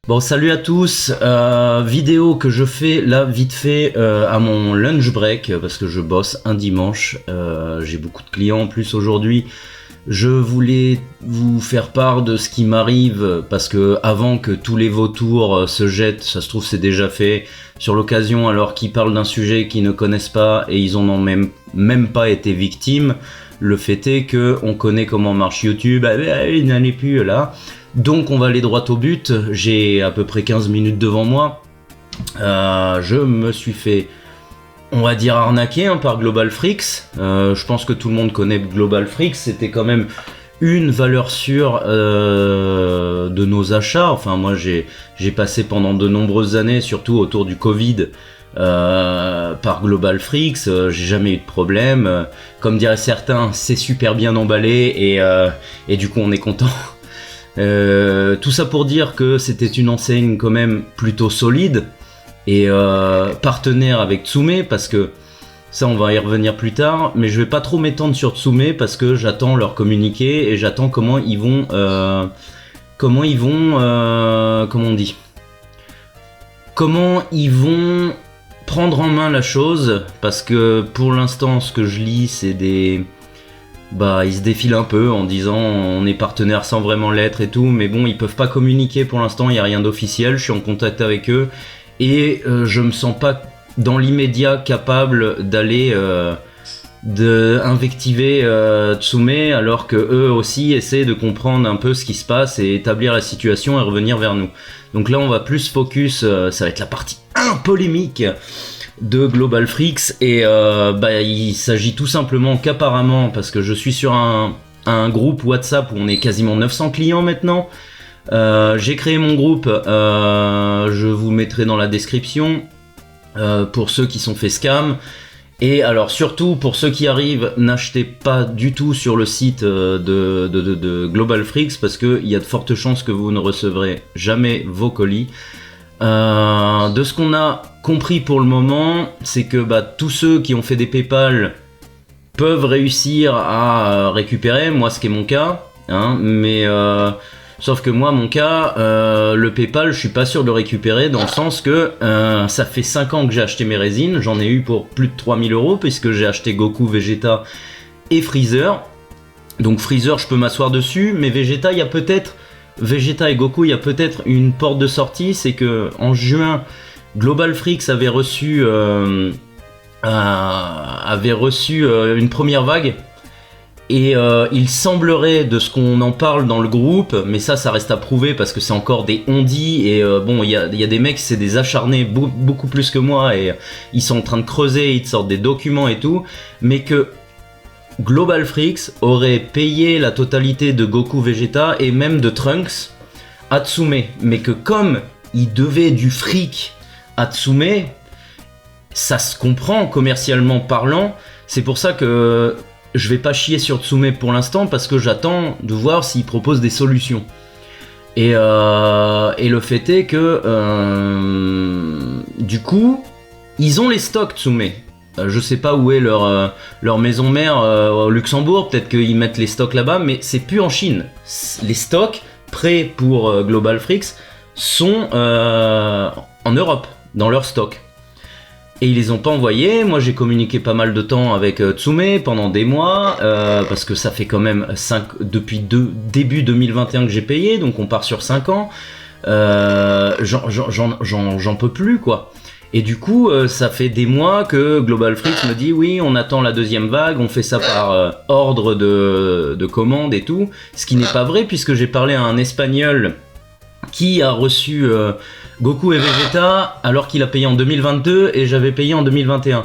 Bon, salut à tous. Vidéo que je fais là vite fait à mon lunch break parce que je bosse un dimanche. J'ai beaucoup de clients en plus aujourd'hui. Je voulais vous faire part de ce qui m'arrive parce que avant que tous les vautours se jettent, ça se trouve c'est déjà fait sur l'occasion alors qu'ils parlent d'un sujet qu'ils ne connaissent pas et ils en ont même pas été victimes. Le fait est que on connaît comment marche YouTube. Il n'en est plus là. Donc on va aller droit au but, j'ai à peu près 15 minutes devant moi. Je me suis fait, on va dire, arnaquer par Global Freaks. Je pense que tout le monde connaît Global Freaks, c'était quand même une valeur sûre de nos achats. Enfin moi j'ai passé pendant de nombreuses années, surtout autour du Covid, par Global Freaks, j'ai jamais eu de problème. Comme diraient certains, c'est super bien emballé et du coup on est content. Tout ça pour dire que c'était une enseigne quand même plutôt solide et partenaire avec Tsume, parce que ça on va y revenir plus tard, mais je vais pas trop m'étendre sur Tsume parce que j'attends leur communiqué et j'attends comment ils vont comment ils vont prendre en main la chose, parce que pour l'instant ce que je lis c'est ils se défilent un peu en disant on est partenaire sans vraiment l'être et tout, mais bon, ils peuvent pas communiquer pour l'instant, il n'y a rien d'officiel, je suis en contact avec eux et je me sens pas dans l'immédiat capable d'aller invectiver Tsume, alors que eux aussi essaient de comprendre un peu ce qui se passe et établir la situation et revenir vers nous. Donc là on va plus focus, ça va être la partie polémique de Global Freaks et il s'agit tout simplement qu'apparemment, parce que je suis sur un groupe WhatsApp où on est quasiment 900 clients maintenant, j'ai créé mon groupe, je vous mettrai dans la description pour ceux qui sont fait scam. Et alors surtout pour ceux qui arrivent, n'achetez pas du tout sur le site de Global Freaks, parce qu'il y a de fortes chances que vous ne recevrez jamais vos colis. De ce qu'on a compris pour le moment, c'est que tous ceux qui ont fait des PayPal peuvent réussir à récupérer, moi ce qui est mon cas, mais sauf que moi mon cas, le PayPal je suis pas sûr de le récupérer, dans le sens que ça fait 5 ans que j'ai acheté mes résines, j'en ai eu pour plus de 3000 € puisque j'ai acheté Goku, Vegeta et Freezer. Donc Freezer je peux m'asseoir dessus, mais Vegeta et Goku, il y a peut-être une porte de sortie, c'est que en juin, Global Freaks avait reçu une première vague, et il semblerait, de ce qu'on en parle dans le groupe, mais ça reste à prouver parce que c'est encore des on-dit, et il y a des mecs, c'est des acharnés beaucoup plus que moi, et ils sont en train de creuser, ils te sortent des documents et tout, mais que Global Freaks aurait payé la totalité de Goku, Vegeta et même de Trunks à Tsume, mais que comme il devait du fric à Tsume, ça se comprend commercialement parlant. C'est pour ça que je vais pas chier sur Tsume pour l'instant, parce que j'attends de voir s'il propose des solutions. Et le fait est que du coup ils ont les stocks Tsume. Je sais pas où est leur maison mère au Luxembourg, peut-être qu'ils mettent les stocks là-bas, mais c'est plus en Chine. Les stocks prêts pour Global Freaks sont en Europe, dans leur stock. Et ils les ont pas envoyés. Moi j'ai communiqué pas mal de temps avec Tsume pendant des mois, parce que ça fait quand même depuis début 2021 que j'ai payé, donc on part sur 5 ans. J'en peux plus quoi. Et du coup, ça fait des mois que Global Freaks me dit oui, on attend la deuxième vague, on fait ça par ordre de commande et tout. Ce qui n'est pas vrai, puisque j'ai parlé à un Espagnol qui a reçu Goku et Vegeta alors qu'il a payé en 2022 et j'avais payé en 2021.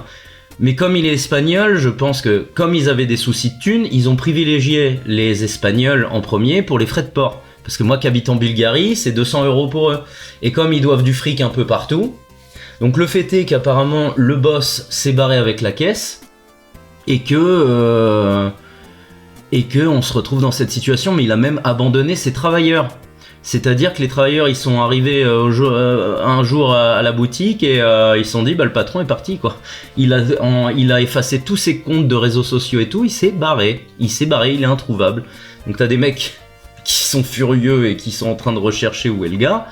Mais comme il est espagnol, je pense que comme ils avaient des soucis de thunes, ils ont privilégié les Espagnols en premier pour les frais de port. Parce que moi qui habite en Bulgarie, c'est 200 € pour eux. Et comme ils doivent du fric un peu partout, donc le fait est qu'apparemment le boss s'est barré avec la caisse et que on se retrouve dans cette situation, mais il a même abandonné ses travailleurs. C'est-à-dire que les travailleurs ils sont arrivés un jour à la boutique et ils se sont dit le patron est parti quoi. Il a effacé tous ses comptes de réseaux sociaux et tout, il s'est barré, il est introuvable. Donc t'as des mecs qui sont furieux et qui sont en train de rechercher où est le gars.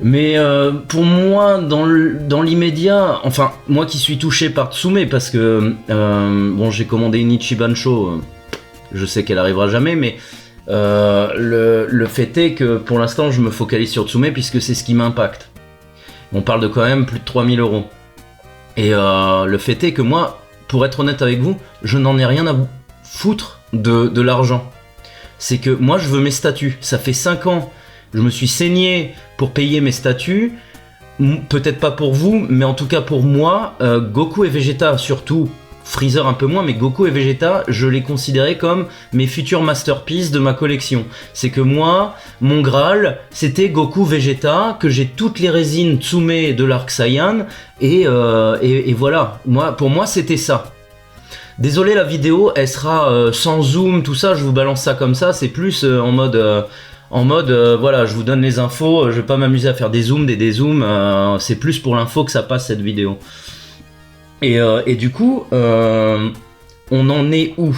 Mais pour moi, dans l'immédiat, enfin, moi qui suis touché par Tsume, parce que, bon, j'ai commandé une Ichiban Show, je sais qu'elle arrivera jamais, mais le fait est que pour l'instant, je me focalise sur Tsume, puisque c'est ce qui m'impacte. On parle de quand même plus de 3000 €. Et le fait est que moi, pour être honnête avec vous, je n'en ai rien à foutre de l'argent. C'est que moi, je veux mes statuts. Ça fait 5 ans, je me suis saigné pour payer mes statuts. Peut-être pas pour vous, mais en tout cas pour moi, Goku et Vegeta, surtout Freezer un peu moins, mais Goku et Vegeta, je les considérais comme mes futurs masterpieces de ma collection. C'est que moi, mon Graal, c'était Goku Vegeta, que j'ai toutes les résines Tsume de l'arc Saiyan, et voilà. Pour moi, c'était ça. Désolé, la vidéo, elle sera sans zoom, tout ça, je vous balance ça comme ça, c'est plus en mode, voilà, je vous donne les infos, je vais pas m'amuser à faire des zooms, des dézooms, c'est plus pour l'info que ça passe cette vidéo. Et du coup, on en est où?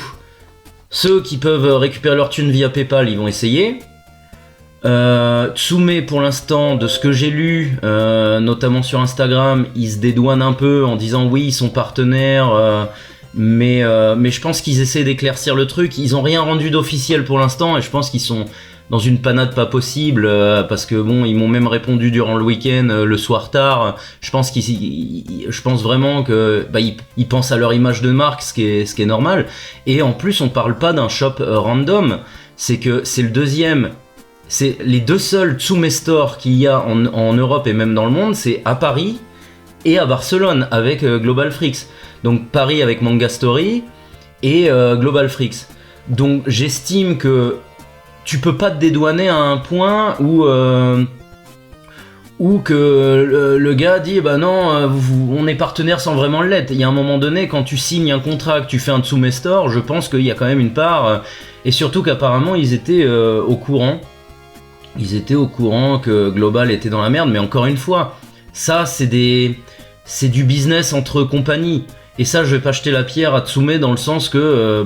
Ceux qui peuvent récupérer leur thune via PayPal, ils vont essayer. Tsume, pour l'instant, de ce que j'ai lu, notamment sur Instagram, ils se dédouanent un peu en disant oui, ils sont partenaires, mais je pense qu'ils essaient d'éclaircir le truc. Ils ont rien rendu d'officiel pour l'instant, et je pense qu'ils sont dans une panade pas possible, parce que bon, ils m'ont même répondu durant le week-end, le soir tard. Je pense vraiment que ils pensent à leur image de marque, ce qui est normal. Et en plus, on parle pas d'un shop random, c'est que c'est le deuxième. C'est les deux seuls Tsume Store qu'il y a en Europe et même dans le monde, c'est à Paris et à Barcelone avec Global Freaks. Donc Paris avec Manga Story et Global Freaks. Donc j'estime que tu peux pas te dédouaner à un point où que le gars dit bah non, on est partenaire sans vraiment l'être. Il y a un moment donné, quand tu signes un contrat, que tu fais un Tsume Store, je pense qu'il y a quand même une part, et surtout qu'apparemment ils étaient au courant. Ils étaient au courant que Global était dans la merde, mais encore une fois, ça c'est du business entre compagnies. Et ça, je vais pas jeter la pierre à Tsume dans le sens que,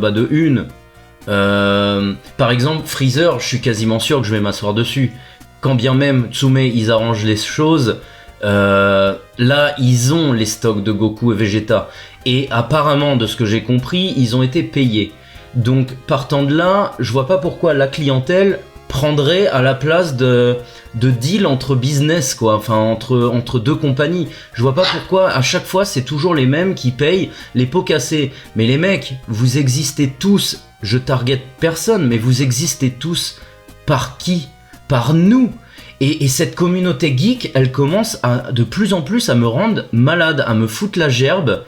par exemple, Freezer, je suis quasiment sûr que je vais m'asseoir dessus. Quand bien même Tsume, ils arrangent les choses, là, ils ont les stocks de Goku et Vegeta. Et apparemment, de ce que j'ai compris, ils ont été payés. Donc, partant de là, je vois pas pourquoi la clientèle prendrait à la place de deal entre business, quoi, enfin entre deux compagnies. Je vois pas pourquoi à chaque fois c'est toujours les mêmes qui payent les pots cassés. Mais les mecs, vous existez tous, je target personne, mais vous existez tous par qui? Par nous. Et cette communauté geek, elle commence de plus en plus à me rendre malade, à me foutre la gerbe,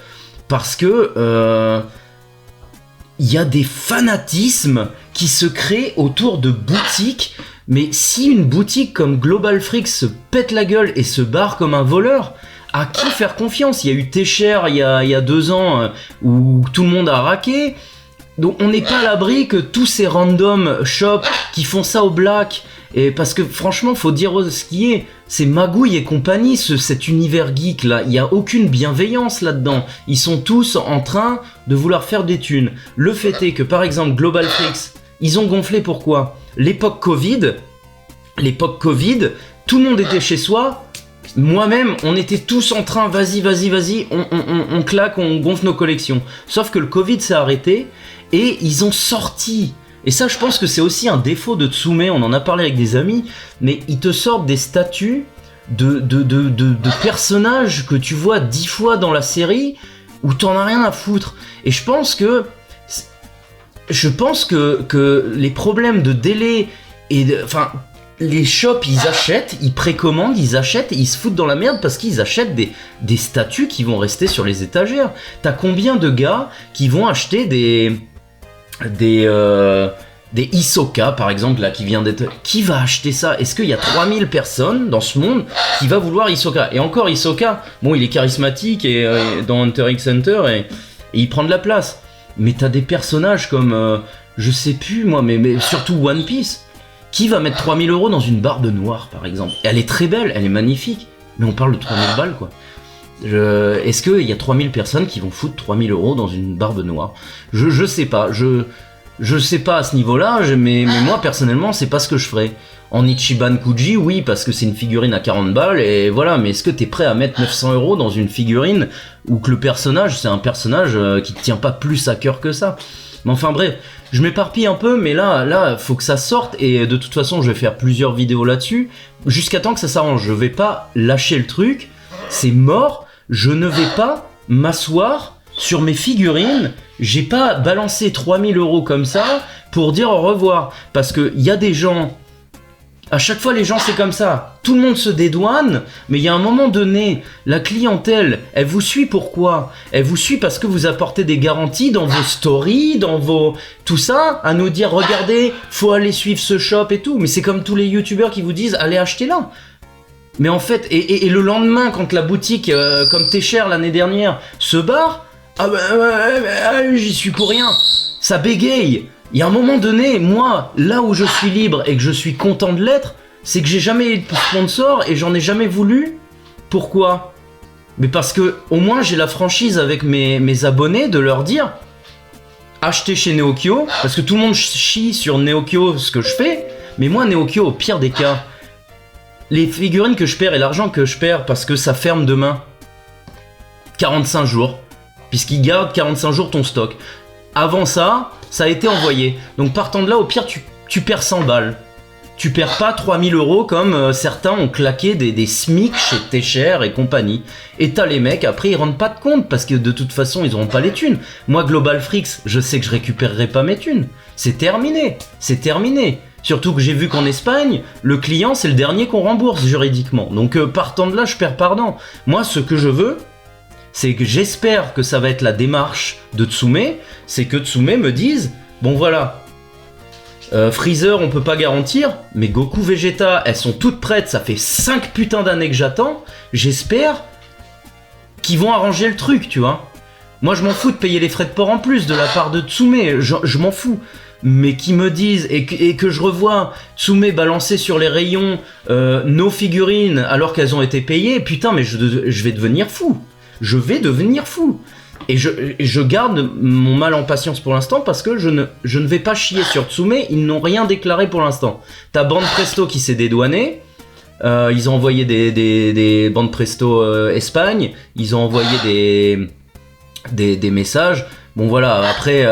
parce que y a des fanatismes qui se créent autour de boutiques. Mais si une boutique comme Global Freaks se pète la gueule et se barre comme un voleur, à qui faire confiance? Il y a eu T-Share il y a 2 ans où tout le monde a raqué. Donc on n'est pas à l'abri que tous ces random shops qui font ça au black, et parce que franchement faut dire ce qui est, c'est magouille et compagnie, cet univers geek là, il n'y a aucune bienveillance là-dedans, ils sont tous en train de vouloir faire des thunes. Le fait est que par exemple Global Freaks, ils ont gonflé pourquoi? L'époque Covid, tout le monde était chez soi, moi-même, on était tous en train, vas-y, on claque, on gonfle nos collections. Sauf que le Covid s'est arrêté et ils ont sorti. Et ça, je pense que c'est aussi un défaut de Tsume, on en a parlé avec des amis, mais ils te sortent des statuts de personnages que tu vois 10 fois dans la série où t'en as rien à foutre. Et je pense que les problèmes de délai enfin, les shops, ils achètent, ils précommandent, ils achètent et ils se foutent dans la merde parce qu'ils achètent des statues qui vont rester sur les étagères. T'as combien de gars qui vont acheter des Hisoka par exemple là qui vient d'être... Qui va acheter ça? Est-ce qu'il y a 3000 personnes dans ce monde qui va vouloir Hisoka? Et encore Hisoka, bon il est charismatique et dans Hunter x Hunter et il prend de la place. Mais t'as des personnages comme je sais plus moi, mais surtout One Piece. Qui va mettre 3000 € dans une barbe noire par exemple? Elle est très belle, elle est magnifique, mais on parle de 3000 balles quoi. Est-ce qu'il y a 3000 personnes qui vont foutre 3000 € dans une barbe noire? Je sais pas, Je sais pas à ce niveau-là, mais moi personnellement, c'est pas ce que je ferais. En Ichiban Kuji, oui, parce que c'est une figurine à 40 balles, et voilà, mais est-ce que t'es prêt à mettre 900 € dans une figurine où que le personnage, c'est un personnage qui te tient pas plus à cœur que ça? Mais enfin bref, je m'éparpille un peu, mais là, faut que ça sorte, et de toute façon, je vais faire plusieurs vidéos là-dessus, jusqu'à temps que ça s'arrange. Je vais pas lâcher le truc, c'est mort, je ne vais pas m'asseoir sur mes figurines, j'ai pas balancé 3000 € comme ça pour dire au revoir, parce que y a des gens... À chaque fois, les gens, c'est comme ça. Tout le monde se dédouane, mais il y a un moment donné, la clientèle, elle vous suit pourquoi? Elle vous suit parce que vous apportez des garanties dans vos stories, dans vos... Tout ça, à nous dire, regardez, faut aller suivre ce shop et tout. Mais c'est comme tous les youtubeurs qui vous disent, allez acheter là. Mais en fait, et le lendemain, quand la boutique, comme T'es cher l'année dernière, se barre, ah ben, j'y suis pour rien. Ça bégaye. Il y a un moment donné, moi, là où je suis libre et que je suis content de l'être, c'est que j'ai jamais eu de sponsor et j'en ai jamais voulu. Pourquoi? Mais parce que au moins j'ai la franchise avec mes abonnés de leur dire achetez chez Neokyo, parce que tout le monde chie sur Neokyo ce que je fais, mais moi Neokyo, au pire des cas, les figurines que je perds et l'argent que je perds parce que ça ferme demain, 45 jours, puisqu'ils gardent 45 jours ton stock. Avant ça a été envoyé. Donc partant de là, au pire, tu perds 100 balles. Tu perds pas 3000 € comme certains ont claqué des SMIC chez T'es cher et compagnie. Et t'as les mecs, après, ils rendent pas de compte parce que de toute façon, ils auront pas les thunes. Moi, Global Freaks, je sais que je récupérerai pas mes thunes. C'est terminé. C'est terminé. Surtout que j'ai vu qu'en Espagne, le client, c'est le dernier qu'on rembourse juridiquement. Donc partant de là, je perds pardon. Moi, ce que je veux, c'est que j'espère que ça va être la démarche de Tsume, c'est que Tsume me dise, bon voilà, Freezer on peut pas garantir, mais Goku Vegeta, elles sont toutes prêtes, ça fait 5 putains d'années que j'attends, j'espère qu'ils vont arranger le truc, tu vois. Moi je m'en fous de payer les frais de port en plus de la part de Tsume, je m'en fous. Mais qui me disent, et que je revois Tsume balancer sur les rayons nos figurines alors qu'elles ont été payées, putain mais je vais devenir fou. Je vais devenir fou. Et je garde mon mal en patience pour l'instant parce que je ne vais pas chier sur Tsume, ils n'ont rien déclaré pour l'instant. T'as Bande Presto qui s'est dédouané, ils ont envoyé des Bande Presto Espagne, ils ont envoyé des messages. Bon voilà, après,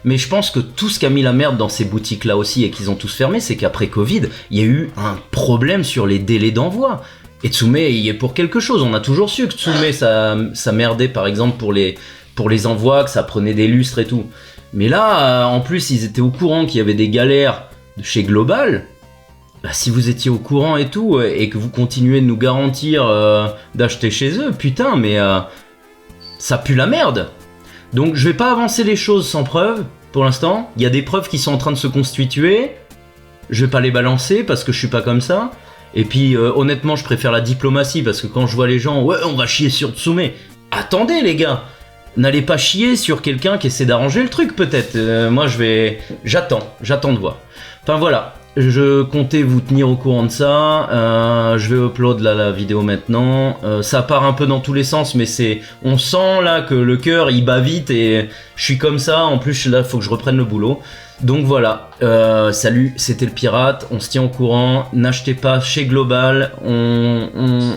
mais je pense que tout ce qui a mis la merde dans ces boutiques là aussi et qu'ils ont tous fermé, c'est qu'après Covid, il y a eu un problème sur les délais d'envoi. Et Tsume, il y est pour quelque chose. On a toujours su que Tsume, ça merdait par exemple pour les envois, que ça prenait des lustres et tout. Mais là, en plus, ils étaient au courant qu'il y avait des galères chez Global. Bah, si vous étiez au courant et tout, et que vous continuez de nous garantir d'acheter chez eux, putain, mais ça pue la merde. Donc je vais pas avancer les choses sans preuve, pour l'instant. Il y a des preuves qui sont en train de se constituer. Je vais pas les balancer parce que je suis pas comme ça. Et puis honnêtement je préfère la diplomatie parce que quand je vois les gens ouais on va chier sur Tsume, attendez les gars, n'allez pas chier sur quelqu'un qui essaie d'arranger le truc peut-être. Moi j'attends de voir. Enfin voilà, je comptais vous tenir au courant de ça. Je vais upload la vidéo maintenant. Ça part un peu dans tous les sens mais on sent là que le cœur il bat vite et je suis comme ça. En plus là faut que je reprenne le boulot. Donc voilà, salut, c'était le pirate, on se tient au courant, n'achetez pas chez Global, on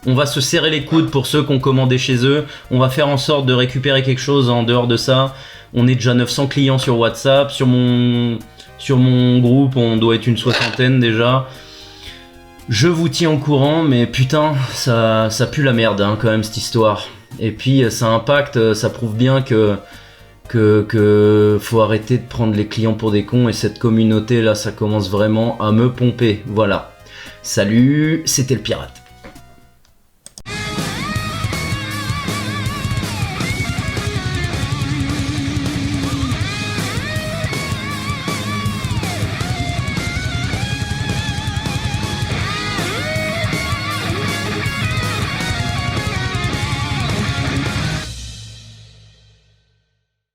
va se serrer les coudes pour ceux qui ont commandé chez eux, on va faire en sorte de récupérer quelque chose en dehors de ça. On est déjà 900 clients sur WhatsApp, sur mon groupe on doit être une 60aine déjà. Je vous tiens au courant, mais putain, ça pue la merde hein, quand même cette histoire. Et puis ça impacte, ça prouve bien que faut arrêter de prendre les clients pour des cons et cette communauté là ça commence vraiment à me pomper. Voilà. Salut, c'était le pirate.